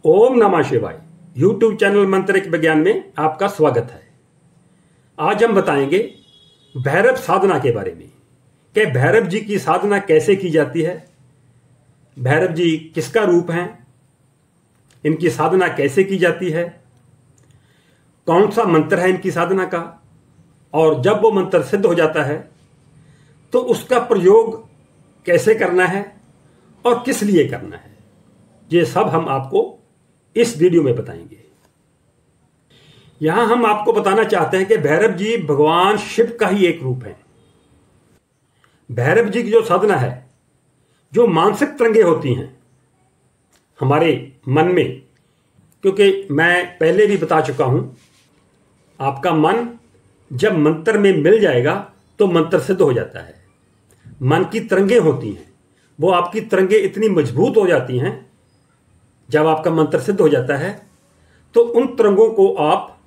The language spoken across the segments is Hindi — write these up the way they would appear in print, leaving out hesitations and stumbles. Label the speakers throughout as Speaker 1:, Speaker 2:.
Speaker 1: ओम नमः शिवाय। यूट्यूब चैनल मंत्रिक विज्ञान में आपका स्वागत है। आज हम बताएंगे भैरव साधना के बारे में कि भैरव जी की साधना कैसे की जाती है, भैरव जी किसका रूप हैं, इनकी साधना कैसे की जाती है, कौन सा मंत्र है इनकी साधना का, और जब वो मंत्र सिद्ध हो जाता है तो उसका प्रयोग कैसे करना है और किस लिए करना है, ये सब हम आपको इस वीडियो में बताएंगे। यहां हम आपको बताना चाहते हैं कि भैरव जी भगवान शिव का ही एक रूप है। भैरव जी की जो साधना है, जो मानसिक तरंगें होती हैं हमारे मन में, क्योंकि मैं पहले भी बता चुका हूं, आपका मन जब मंत्र में मिल जाएगा तो मंत्र सिद्ध हो जाता है। मन की तरंगें होती हैं, वो आपकी तरंगें इतनी मजबूत हो जाती हैं जब आपका मंत्र सिद्ध हो जाता है, तो उन तरंगों को आप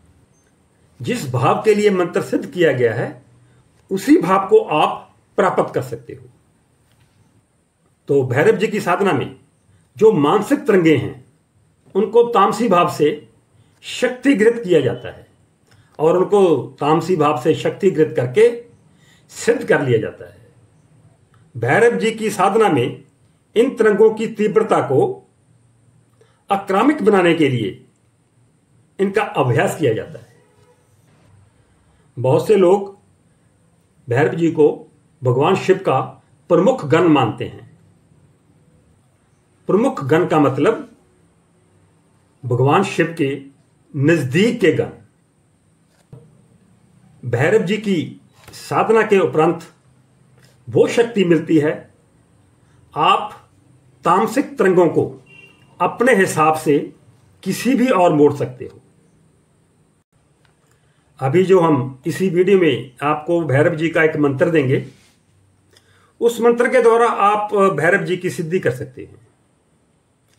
Speaker 1: जिस भाव के लिए मंत्र सिद्ध किया गया है उसी भाव को आप प्राप्त कर सकते हो। तो भैरव जी की साधना में जो मानसिक तरंगें हैं उनको तामसी भाव से शक्तिगृत किया जाता है और उनको तामसी भाव से शक्तिगृत करके सिद्ध कर लिया जाता है। भैरव जी की साधना में इन तरंगों की तीव्रता को आक्रामक बनाने के लिए इनका अभ्यास किया जाता है। बहुत से लोग भैरव जी को भगवान शिव का प्रमुख गण मानते हैं। प्रमुख गण का मतलब भगवान शिव के नजदीक के गण। भैरव जी की साधना के उपरांत वो शक्ति मिलती है, आप तामसिक तरंगों को अपने हिसाब से किसी भी और मोड़ सकते हो। अभी जो हम इसी वीडियो में आपको भैरव जी का एक मंत्र देंगे, उस मंत्र के द्वारा आप भैरव जी की सिद्धि कर सकते हैं।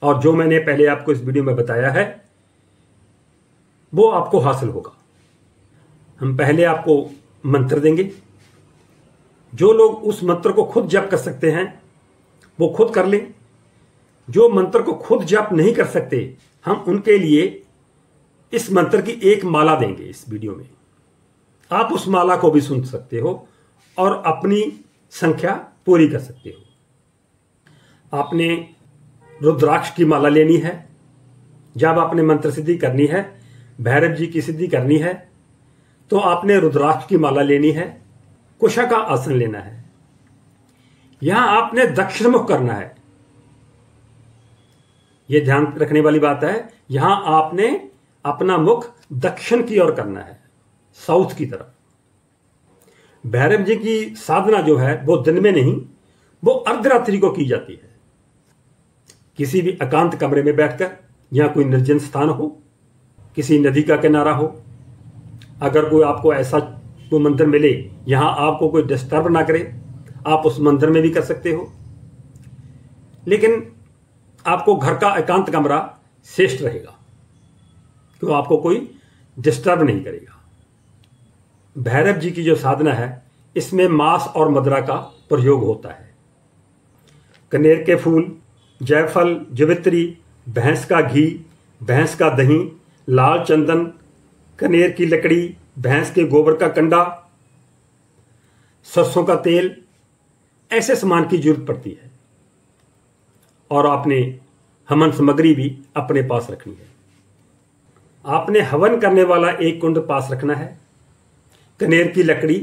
Speaker 1: और जो मैंने पहले आपको इस वीडियो में बताया है वो आपको हासिल होगा। हम पहले आपको मंत्र देंगे, जो लोग उस मंत्र को खुद जप कर सकते हैं वो खुद कर लें। जो मंत्र को खुद जप नहीं कर सकते, हम उनके लिए इस मंत्र की एक माला देंगे इस वीडियो में। आप उस माला को भी सुन सकते हो और अपनी संख्या पूरी कर सकते हो। आपने रुद्राक्ष की माला लेनी है। जब आपने मंत्र सिद्धि करनी है, भैरव जी की सिद्धि करनी है, तो आपने रुद्राक्ष की माला लेनी है। कुशा का आसन लेना है। यहां आपने दक्षिण मुख करना है। यह ध्यान रखने वाली बात है, यहां आपने अपना मुख दक्षिण की ओर करना है, साउथ की तरफ। भैरव जी की साधना जो है वो दिन में नहीं, वो अर्धरात्रि को की जाती है। किसी भी एकांत कमरे में बैठकर, या कोई निर्जन स्थान हो, किसी नदी का किनारा हो, अगर कोई आपको ऐसा कोई मंदिर मिले यहां आपको कोई डिस्टर्ब ना करे, आप उस मंदिर में भी कर सकते हो। लेकिन आपको घर का एकांत कमरा श्रेष्ठ रहेगा, क्यों आपको कोई डिस्टर्ब नहीं करेगा। भैरव जी की जो साधना है इसमें मांस और मदिरा का प्रयोग होता है। कनेर के फूल, जायफल, जवित्री, भैंस का घी, भैंस का दही, लाल चंदन, कनेर की लकड़ी, भैंस के गोबर का कंडा, सरसों का तेल, ऐसे सामान की जरूरत पड़ती है। और आपने हवन सामग्री भी अपने पास रखनी है। आपने हवन करने वाला एक कुंड पास रखना है। कनेर की लकड़ी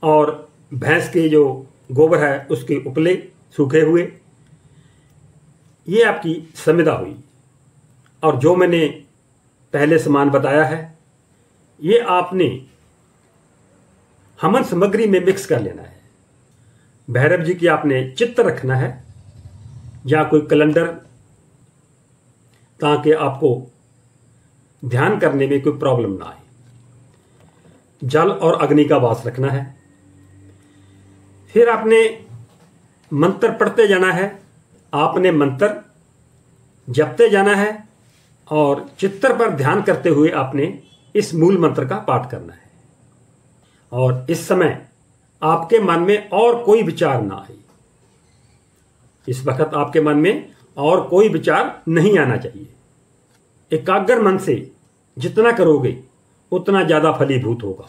Speaker 1: और भैंस के जो गोबर है उसके उपले सूखे हुए, ये आपकी संविदा हुई। और जो मैंने पहले सामान बताया है ये आपने हवन सामग्री में मिक्स कर लेना है। भैरव जी की आपने चित्र रखना है या कोई कैलेंडर, ताकि आपको ध्यान करने में कोई प्रॉब्लम ना आए। जल और अग्नि का वास रखना है। फिर आपने मंत्र पढ़ते जाना है, आपने मंत्र जपते जाना है और चित्र पर ध्यान करते हुए आपने इस मूल मंत्र का पाठ करना है। और इस समय आपके मन में और कोई विचार ना आए। इस वक्त आपके मन में और कोई विचार नहीं आना चाहिए। एकाग्र मन से जितना करोगे उतना ज़्यादा फलीभूत होगा।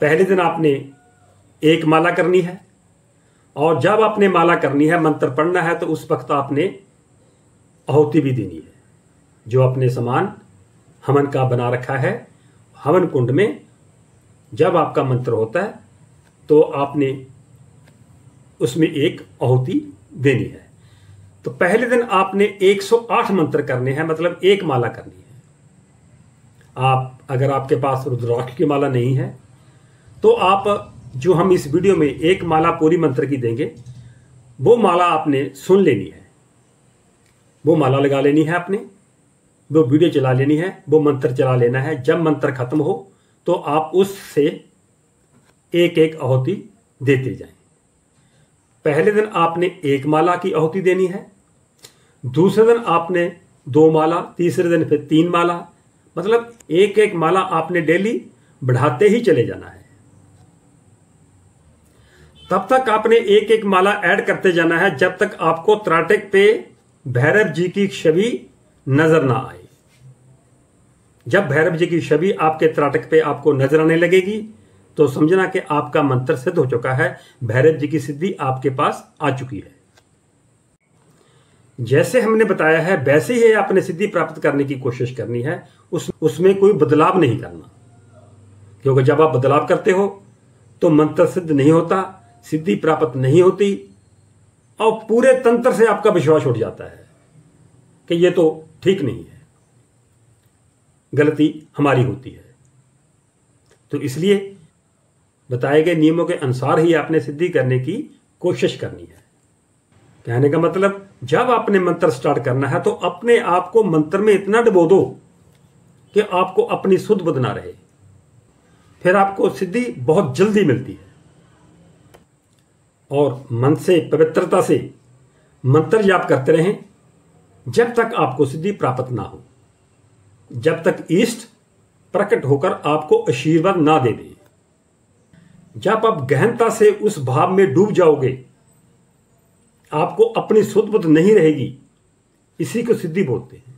Speaker 1: पहले दिन आपने एक माला करनी है, और जब आपने माला करनी है, मंत्र पढ़ना है, तो उस वक्त आपने आहुति भी देनी है। जो अपने समान हवन का बना रखा है, हवन कुंड में जब आपका मंत्र होता है तो आपने उसमें एक आहुति देनी है। तो पहले दिन आपने 108 मंत्र करने हैं, मतलब एक माला करनी है। अगर आपके पास रुद्राक्ष की माला नहीं है तो आप जो हम इस वीडियो में एक माला पूरी मंत्र की देंगे, वो माला आपने सुन लेनी है, वो माला लगा लेनी है आपने, वो वीडियो चला लेनी है, वो मंत्र चला लेना है। जब मंत्र खत्म हो तो आप उससे एक एक आहुति देते जाएं। पहले दिन आपने एक माला की आहुति देनी है, दूसरे दिन आपने 2 माला, तीसरे दिन फिर 3 माला, मतलब एक एक माला आपने डेली बढ़ाते ही चले जाना है। तब तक आपने एक एक माला ऐड करते जाना है जब तक आपको त्राटक पे भैरव जी की छवि नजर ना आए। जब भैरव जी की छवि आपके त्राटक पे आपको नजर आने लगेगी तो समझना कि आपका मंत्र सिद्ध हो चुका है, भैरव जी की सिद्धि आपके पास आ चुकी है। जैसे हमने बताया है वैसे ही आपने सिद्धि प्राप्त करने की कोशिश करनी है, उसमें कोई बदलाव नहीं करना, क्योंकि जब आप बदलाव करते हो तो मंत्र सिद्ध नहीं होता, सिद्धि प्राप्त नहीं होती, और पूरे तंत्र से आपका विश्वास उठ जाता है कि ये तो ठीक नहीं है, गलती हमारी होती है। तो इसलिए बताए गए नियमों के अनुसार ही आपने सिद्धि करने की कोशिश करनी है। कहने का मतलब, जब आपने मंत्र स्टार्ट करना है तो अपने आप को मंत्र में इतना डुबो दो कि आपको अपनी सुध बुध ना रहे, फिर आपको सिद्धि बहुत जल्दी मिलती है। और मन से, पवित्रता से मंत्र जाप करते रहें जब तक आपको सिद्धि प्राप्त ना हो, जब तक इष्ट प्रकट होकर आपको आशीर्वाद ना दे दे। जब आप गहनता से उस भाव में डूब जाओगे, आपको अपनी सुध बुध नहीं रहेगी, इसी को सिद्धि बोलते हैं।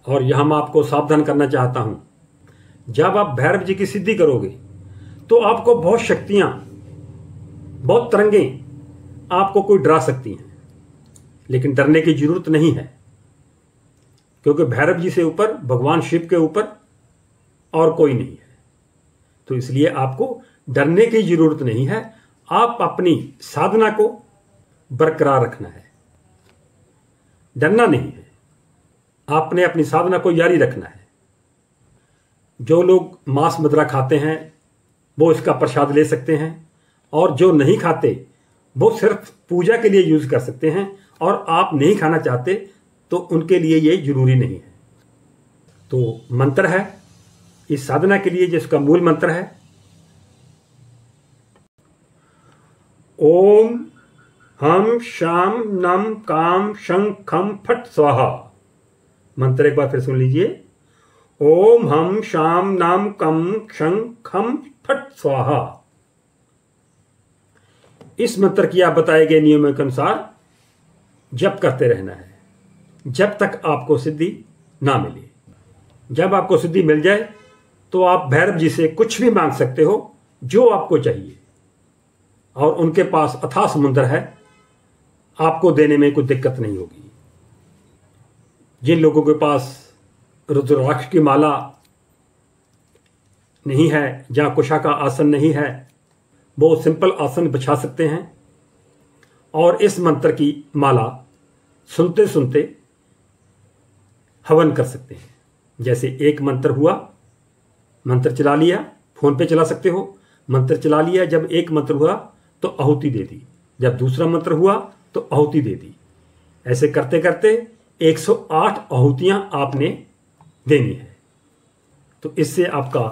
Speaker 1: और यहां मैं आपको सावधान करना चाहता हूं, जब आप भैरव जी की सिद्धि करोगे तो आपको बहुत शक्तियां, बहुत तरंगें आपको कोई डरा सकती हैं, लेकिन डरने की जरूरत नहीं है, क्योंकि भैरव जी से ऊपर, भगवान शिव के ऊपर और कोई नहीं है। तो इसलिए आपको डरने की जरूरत नहीं है। आप अपनी साधना को बरकरार रखना है, डरना नहीं है। आपने अपनी साधना को जारी रखना है। जो लोग मांस मदिरा खाते हैं वो इसका प्रसाद ले सकते हैं, और जो नहीं खाते वो सिर्फ पूजा के लिए यूज कर सकते हैं, और आप नहीं खाना चाहते तो उनके लिए ये जरूरी नहीं है। तो मंत्र है इस साधना के लिए, जिसका मूल मंत्र है ओम हम शाम नम काम शं खम फट स्वाहा। मंत्र एक बार फिर सुन लीजिए, ओम हम शाम नाम कम शं खम फट स्वाहा। इस मंत्र की आप बताए गए नियमों के अनुसार जप करते रहना है जब तक आपको सिद्धि ना मिले। जब आपको सिद्धि मिल जाए तो आप भैरव जी से कुछ भी मांग सकते हो जो आपको चाहिए, और उनके पास अथाह समुद्र है, आपको देने में कोई दिक्कत नहीं होगी। जिन लोगों के पास रुद्राक्ष की माला नहीं है, जहाँ कुशा का आसन नहीं है, वो सिंपल आसन बिछा सकते हैं और इस मंत्र की माला सुनते सुनते हवन कर सकते हैं। जैसे एक मंत्र हुआ, मंत्र चला लिया, फोन पे चला सकते हो, मंत्र चला लिया, जब एक मंत्र हुआ तो आहुति दे दी, जब दूसरा मंत्र हुआ तो आहुति दे दी। ऐसे करते करते 108 आहुतियां आपने देनी है। तो इससे आपका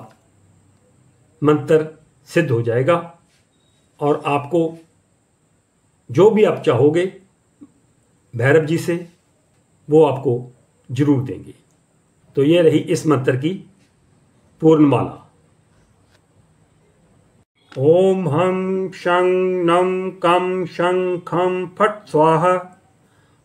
Speaker 1: मंत्र सिद्ध हो जाएगा और आपको जो भी आप चाहोगे भैरव जी से वो आपको जरूर देंगे। तो ये रही इस मंत्र की पूर्णमाला। ओम हम शं नम कम शं खम फट स्वाहा।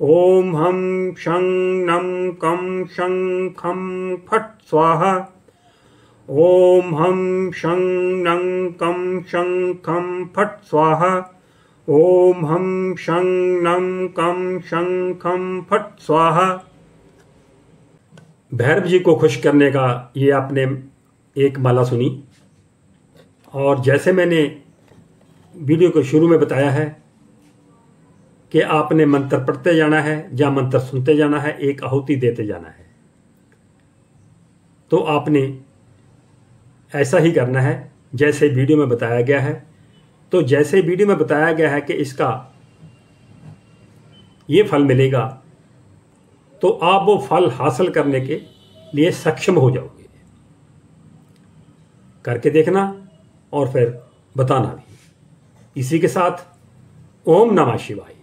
Speaker 1: ओम हम शं नम कं शं खं फट स्वाहा। ओम हम शं नं कं शं खं फट स्वाहा। ओम हम शं नं कं शं खं फट स्वाहा। भैरव जी को खुश करने का ये आपने एक माला सुनी, और जैसे मैंने वीडियो के शुरू में बताया है कि आपने मंत्र पढ़ते जाना है या मंत्र सुनते जाना है, एक आहुति देते जाना है। तो आपने ऐसा ही करना है जैसे वीडियो में बताया गया है। तो जैसे वीडियो में बताया गया है कि इसका ये फल मिलेगा, तो आप वो फल हासिल करने के लिए सक्षम हो जाओगे। करके देखना और फिर बताना भी। इसी के साथ ओम नमः शिवाय।